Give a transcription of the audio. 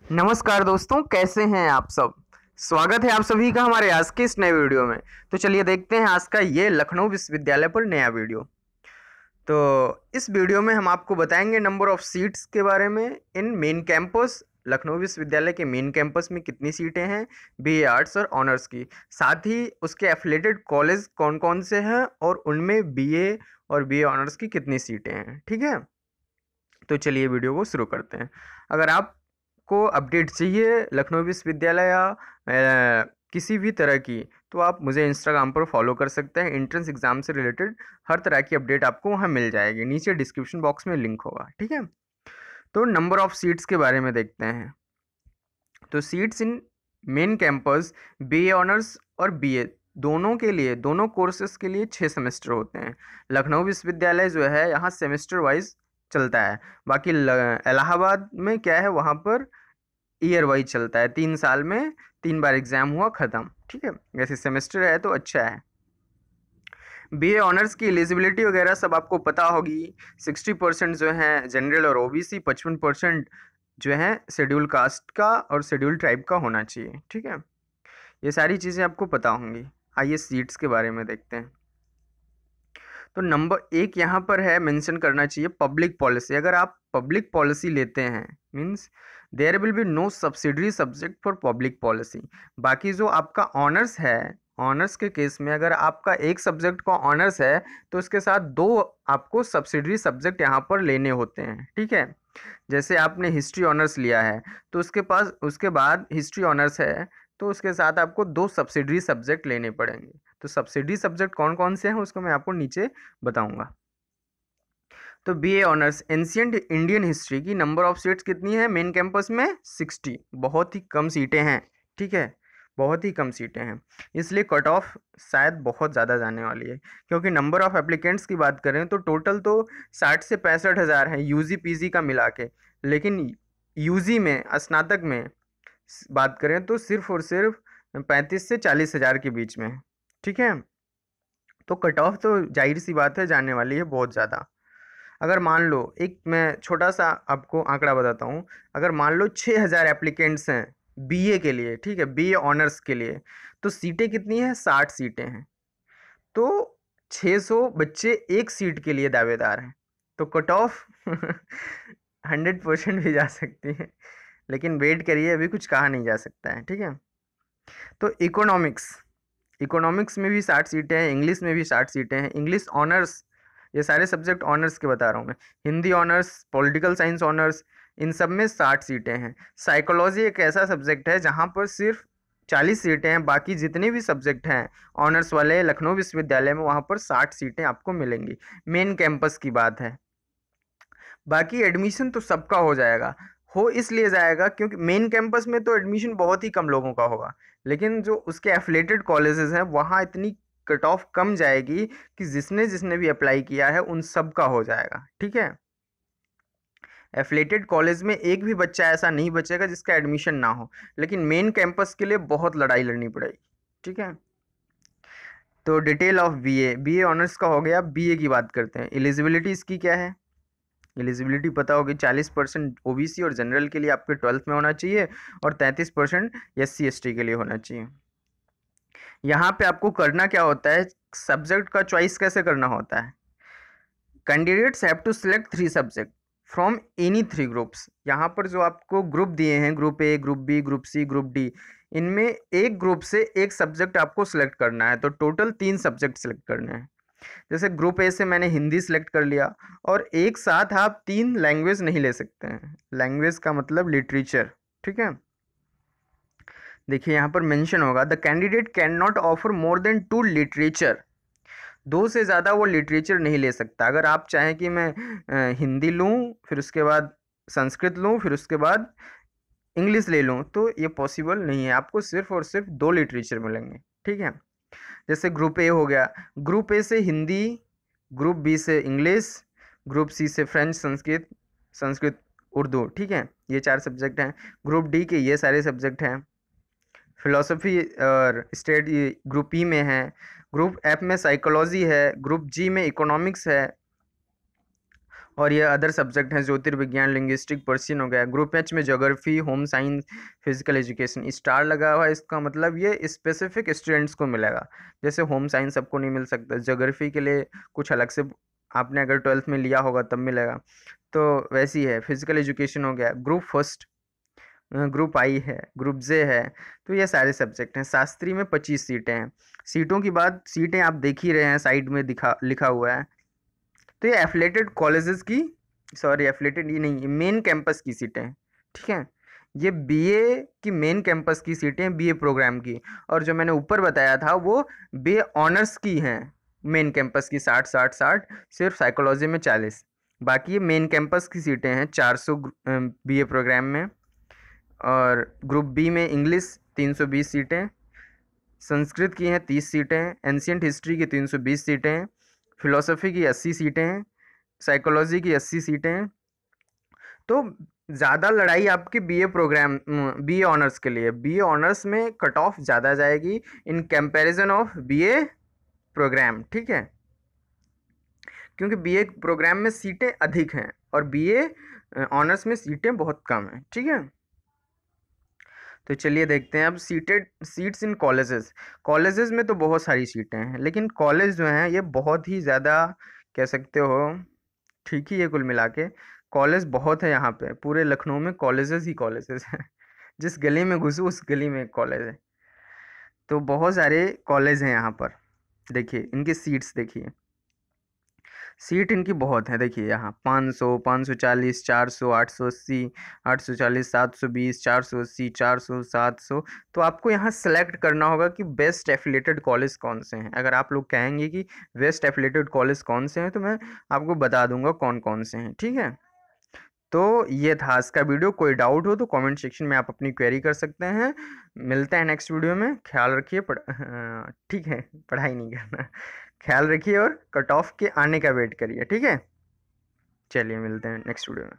नमस्कार दोस्तों, कैसे हैं आप सब। स्वागत है आप सभी का हमारे आज के इस नए वीडियो में। तो चलिए देखते हैं आज का ये लखनऊ विश्वविद्यालय पर नया वीडियो। तो इस वीडियो में हम आपको बताएंगे नंबर ऑफ सीट्स के बारे में इन मेन कैंपस। लखनऊ विश्वविद्यालय के मेन कैंपस में कितनी सीटें हैं बीए आर्ट्स और ऑनर्स की, साथ ही उसके एफिलेटेड कॉलेज कौन कौन से हैं और उनमें बीए और बीए ऑनर्स की कितनी सीटें हैं। ठीक है, तो चलिए वीडियो को शुरू करते हैं। अगर आपको अपडेट चाहिए लखनऊ विश्वविद्यालय या किसी भी तरह की, तो आप मुझे इंस्टाग्राम पर फॉलो कर सकते हैं। एंट्रेंस एग्जाम से रिलेटेड हर तरह की अपडेट आपको वहाँ मिल जाएगी, नीचे डिस्क्रिप्शन बॉक्स में लिंक होगा। ठीक है, तो नंबर ऑफ सीट्स के बारे में देखते हैं। तो seats in main campus BA honours और बीए दोनों के लिए, दोनों कोर्सेज के लिए 6 सेमेस्टर होते हैं। लखनऊ विश्वविद्यालय जो है यहाँ सेमेस्टर वाइज चलता है। बाकी इलाहाबाद में क्या है, वहाँ पर ईयर वाइज चलता है। 3 साल में 3 बार एग्जाम हुआ ख़त्म। ठीक है, वैसे सेमेस्टर है तो अच्छा है। बीए ऑनर्स की एलिजिबिलिटी वगैरह सब आपको पता होगी। 60% जो है जनरल और ओबीसी, 55% जो है शेड्यूल कास्ट का और शेड्यूल ट्राइब का होना चाहिए। ठीक है, ये सारी चीज़ें आपको पता होंगी। आइए सीट्स के बारे में देखते हैं। तो नंबर 1 यहाँ पर है, मेंशन करना चाहिए पब्लिक पॉलिसी। अगर आप पब्लिक पॉलिसी लेते हैं means there will be no subsidiary subject for public policy. बाकी जो आपका ऑनर्स है, ऑनर्स के केस में अगर आपका एक सब्जेक्ट का ऑनर्स है तो उसके साथ 2 आपको सब्सिडरी सब्जेक्ट यहाँ पर लेने होते हैं। ठीक है, जैसे आपने हिस्ट्री ऑनर्स लिया है तो उसके बाद हिस्ट्री ऑनर्स है तो उसके साथ आपको 2 सब्सिडरी सब्जेक्ट लेने पड़ेंगे। तो सब्सिडरी सब्जेक्ट कौन कौन से हैं उसको मैं आपको नीचे बताऊंगा। तो BA honours ancient Indian history की नंबर ऑफ सीट्स कितनी है मेन कैंपस में? 60। बहुत ही कम सीटें हैं। ठीक है, बहुत ही कम सीटें हैं, इसलिए कट ऑफ शायद बहुत ज़्यादा जाने वाली है। क्योंकि नंबर ऑफ एप्लीकेंट्स की बात करें तो टोटल तो 60 से 65 हज़ार है यूजी पीजी का मिला के। लेकिन यूजी में, स्नातक में बात करें तो सिर्फ और सिर्फ 35 से 40 हज़ार के बीच में है। ठीक है, तो कट ऑफ तो जाहिर सी बात है जाने वाली है बहुत ज़्यादा। अगर मान लो, एक मैं छोटा सा आपको आंकड़ा बताता हूँ। अगर मान लो 6000 एप्लीकेंट्स हैं बीए के लिए, ठीक है, बीए ऑनर्स के लिए, तो सीटें कितनी हैं? 60 सीटें हैं। तो 600 बच्चे एक सीट के लिए दावेदार हैं। तो कट ऑफ 100% भी जा सकती है, लेकिन वेट करिए, अभी कुछ कहा नहीं जा सकता है। ठीक है, तो इकोनॉमिक्स, इकोनॉमिक्स में भी 60 सीटें हैं, इंग्लिश में भी 60 सीटें हैं। इंग्लिश ऑनर्स, ये सारे सब्जेक्ट ऑनर्स के बता रहा हूँ मैं। Hindi honours, political science honours, इन सब में 60 सीटें हैं। साइकोलॉजी एक ऐसा सब्जेक्ट है जहाँ पर सिर्फ 40 सीटें हैं। बाकी जितने भी सब्जेक्ट हैं ऑनर्स वाले लखनऊ विश्वविद्यालय में, वहाँ पर 60 सीटें आपको मिलेंगी। मेन कैंपस की बात है। बाकी एडमिशन तो सबका हो जाएगा। हो इसलिए जाएगा क्योंकि मेन कैंपस में तो एडमिशन बहुत ही कम लोगों का होगा, लेकिन जो उसके एफिलेटेड कॉलेजेस हैं वहाँ इतनी कट ऑफ कम जाएगी कि जिसने जिसने भी अप्लाई किया है उन सब का हो जाएगा। ठीक है, एफिलेटेड कॉलेज में एक भी बच्चा ऐसा नहीं बचेगा जिसका एडमिशन ना हो। लेकिन मेन कैंपस के लिए बहुत लड़ाई लड़नी पड़ेगी। ठीक है, तो detail of BA, BA honours का हो गया। बीए की बात करते हैं। एलिजिबिलिटी इसकी क्या है? एलिजिबिलिटी पता होगी, 40% ओबीसी और जनरल के लिए आपके 12th में होना चाहिए और 33% एससी एसटी के लिए होना चाहिए। यहाँ पे आपको करना क्या होता है, सब्जेक्ट का चॉइस कैसे करना होता है। Candidates have to select 3 subject from any 3 groups. यहाँ पर जो आपको ग्रुप दिए हैं, group A, group B, group C, group D, इनमें एक ग्रुप से एक सब्जेक्ट आपको सिलेक्ट करना है। तो टोटल 3 सब्जेक्ट सिलेक्ट करने हैं। जैसे ग्रुप ए से मैंने हिंदी सिलेक्ट कर लिया, और एक साथ आप 3 लैंग्वेज नहीं ले सकते हैं। लैंग्वेज का मतलब लिटरेचर। ठीक है, देखिए यहाँ पर मेंशन होगा, the candidate can not offer more than 2 literature. 2 से ज़्यादा वो लिटरेचर नहीं ले सकता। अगर आप चाहें कि मैं हिंदी लूँ, फिर उसके बाद संस्कृत लूँ, फिर उसके बाद इंग्लिश ले लूँ, तो ये पॉसिबल नहीं है। आपको सिर्फ और सिर्फ 2 लिटरेचर मिलेंगे। ठीक है, जैसे ग्रुप ए हो गया, ग्रुप ए से हिंदी, ग्रुप बी से इंग्लिश, ग्रुप सी से फ्रेंच, संस्कृत, संस्कृत उर्दू। ठीक है, ये 4 सब्जेक्ट हैं। ग्रुप डी के ये सारे सब्जेक्ट हैं। फिलोसफी और स्टेट ग्रुप ई में है। ग्रुप एफ में साइकोलॉजी है। ग्रुप जी में इकोनॉमिक्स है। और ये अदर सब्जेक्ट हैं ज्योतिर्विज्ञान, लिंग्विस्टिक, पर्शियन हो गया। ग्रुप एच में geography, home science, physical education. Star लगा हुआ है, इसका मतलब ये स्पेसिफिक स्टूडेंट्स को मिलेगा। जैसे होम साइंस सबको नहीं मिल सकता, ज्योग्राफी के लिए कुछ अलग से आपने अगर 12th में लिया होगा तब मिलेगा, तो वैसी है। फिजिकल एजुकेशन हो गया। ग्रुप फर्स्ट, ग्रुप आई है, ग्रुप जे है। तो ये सारे सब्जेक्ट हैं। शास्त्री में 25 सीटें हैं। सीटों की बात, सीटें आप देख ही रहे हैं, साइड में दिखा लिखा हुआ है। तो ये एफिलेटेड कॉलेजेस की, सॉरी एफिलेटेड ये नहीं, मेन कैंपस की सीटें हैं, ठीक है। ये बीए की मेन कैंपस की सीटें हैं, बीए प्रोग्राम की। और जो मैंने ऊपर बताया था वो बीए ऑनर्स की हैं, मेन कैंपस की 60-60-60, सिर्फ साइकोलॉजी में 40। बाकी ये मेन कैंपस की सीटें हैं 400 बीए प्रोग्राम में। और ग्रुप बी में इंग्लिश 320 सीटें, संस्कृत की हैं 30 सीटें, एंशियंट हिस्ट्री की 320 सीटें, फिलोसफी की 80 सीटें, साइकोलॉजी की 80 सीटें। तो ज़्यादा लड़ाई आपके बीए प्रोग्राम, बीए ऑनर्स के लिए। बीए ऑनर्स में कट ऑफ ज़्यादा जाएगी in comparison of BA programme, ठीक है, क्योंकि बीए प्रोग्राम में सीटें अधिक हैं और बीए ऑनर्स में सीटें बहुत कम हैं, ठीक है। तो चलिए देखते हैं अब सीट्स इन कॉलेजेस। कॉलेजेस में तो बहुत सारी सीटें हैं, लेकिन कॉलेज जो हैं ये बहुत ही ज़्यादा, कह सकते हो ठीक ही है कुल मिला के। कॉलेज बहुत है यहाँ पे, पूरे लखनऊ में कॉलेजेस ही कॉलेजेस हैं। जिस गली में घुसो उस गली में एक कॉलेज है। तो बहुत सारे कॉलेज हैं यहाँ पर। देखिए इनकी सीट्स देखिए, सीट इनकी बहुत है। देखिए यहाँ 500, 540, 400, 880, 840, 720, 480, 400, 700। तो आपको यहाँ सेलेक्ट करना होगा कि बेस्ट एफिलेटेड कॉलेज कौन से हैं। अगर आप लोग कहेंगे कि बेस्ट एफिलेटेड कॉलेज कौन से हैं, तो मैं आपको बता दूंगा कौन कौन से हैं, ठीक है। तो ये था आज का वीडियो। कोई डाउट हो तो कमेंट सेक्शन में आप अपनी क्वेरी कर सकते हैं। मिलते हैं नेक्स्ट वीडियो में। ख्याल रखिए, ठीक है, पढ़ाई नहीं करना। ख्याल रखिए और कट ऑफ के आने का वेट करिए, ठीक है। चलिए मिलते हैं नेक्स्ट वीडियो में।